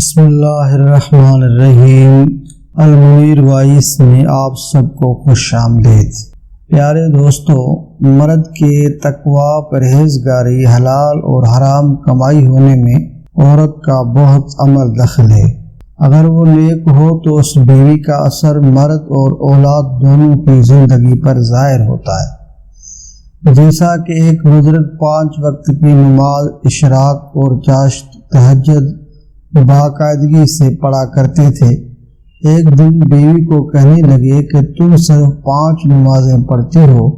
بسم اللہ الرحمن الرحیم۔ المنیر وائس میں آپ سب کو خوش آمدید۔ پیارے دوستو، مرد کے تقوی، پرہیزگاری، حلال اور حرام کمائی ہونے میں عورت کا بہت عمل دخل ہے۔ اگر وہ نیک ہو تو اس بیوی کا اثر مرد اور اولاد دونوں کی زندگی پر ظاہر ہوتا ہے۔ جیسا کہ ایک بزرگ 5 وقت کی نماز، اشراق اور چاشت، تہجد باقاعدگی سے پڑھا کرتے تھے، ایک دن بیوی کو کہنے لگے کہ تم صرف 5 نمازیں پڑھتی ہو،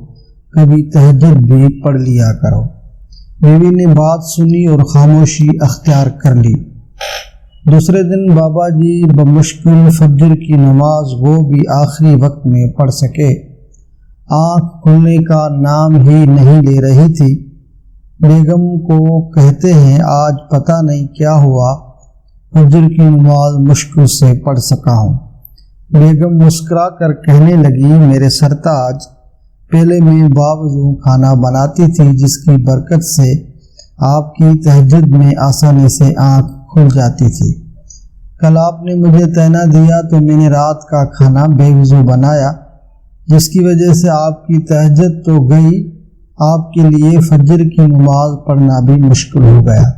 کبھی تہجد بھی پڑھ لیا کرو۔ بیوی نے بات سنی اور خاموشی اختیار کر لی۔ دوسرے دن بابا جی بمشکل فجر کی نماز، وہ بھی آخری وقت میں پڑھ سکے۔ آنکھ کھلنے کا نام ہی نہیں لے رہی تھی۔ بیگم کو کہتے ہیں، آج پتہ نہیں کیا ہوا، فجر کی نماز مشکل سے پڑھ سکا ہوں۔ بیگم مسکرا کر کہنے لگی، میرے سرتاج، پہلے میں باوضو کھانا بناتی تھی، جس کی برکت سے آپ کی تہجد میں آسانی سے آنکھ کھل جاتی تھی۔ کل آپ نے مجھے طعنہ دیا تو میں نے رات کا کھانا بے وضو بنایا، جس کی وجہ سے آپ کی تہجد تو گئی، آپ کے لیے فجر کی نماز پڑھنا بھی مشکل ہو گیا۔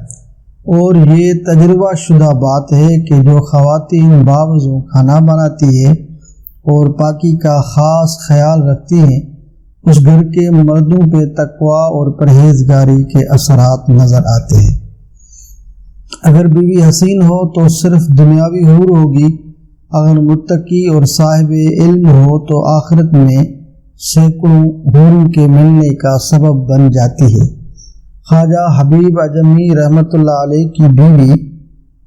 اور یہ تجربہ شدہ بات ہے کہ جو خواتین باوضو کھانا بناتی ہے اور پاکی کا خاص خیال رکھتی ہیں، اس گھر کے مردوں پہ تقوی اور پرہیزگاری کے اثرات نظر آتے ہیں۔ اگر بیوی حسین ہو تو صرف دنیاوی حور ہوگی، اگر متقی اور صاحب علم ہو تو آخرت میں سینکڑوں حوروں کے ملنے کا سبب بن جاتی ہے۔ خواجہ حبیب اعظمی رحمۃ اللہ علیہ کی بیوی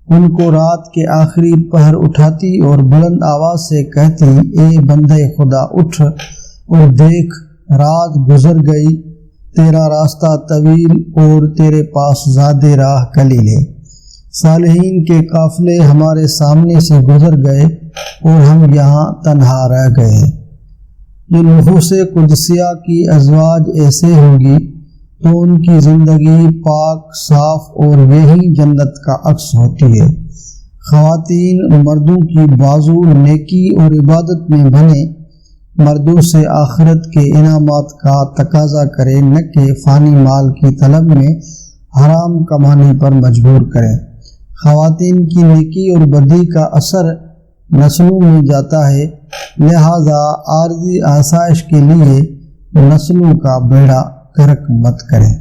ان کو رات کے آخری پہر اٹھاتی اور بلند آواز سے کہتی، اے بندے خدا، اٹھ اور دیکھ، رات گزر گئی، تیرا راستہ طویل اور تیرے پاس زیادہ راہ قلیل ہے۔ صالحین کے قافلے ہمارے سامنے سے گزر گئے اور ہم یہاں تنہا رہ گئے۔ جو نفوس قدسیہ کی ازواج ایسے ہوں گی تو ان کی زندگی پاک، صاف اور یہی جنت کا عکس ہوتی ہے۔ خواتین مردوں کی بازو نیکی اور عبادت میں بنے، مردوں سے آخرت کے انعامات کا تقاضا کرے، نہ کہ فانی مال کی طلب میں حرام کمانے پر مجبور کرے۔ خواتین کی نیکی اور بدی کا اثر نسلوں میں جاتا ہے، لہذا عارضی آسائش کے لیے نسلوں کا بیڑا غرق مت کریں۔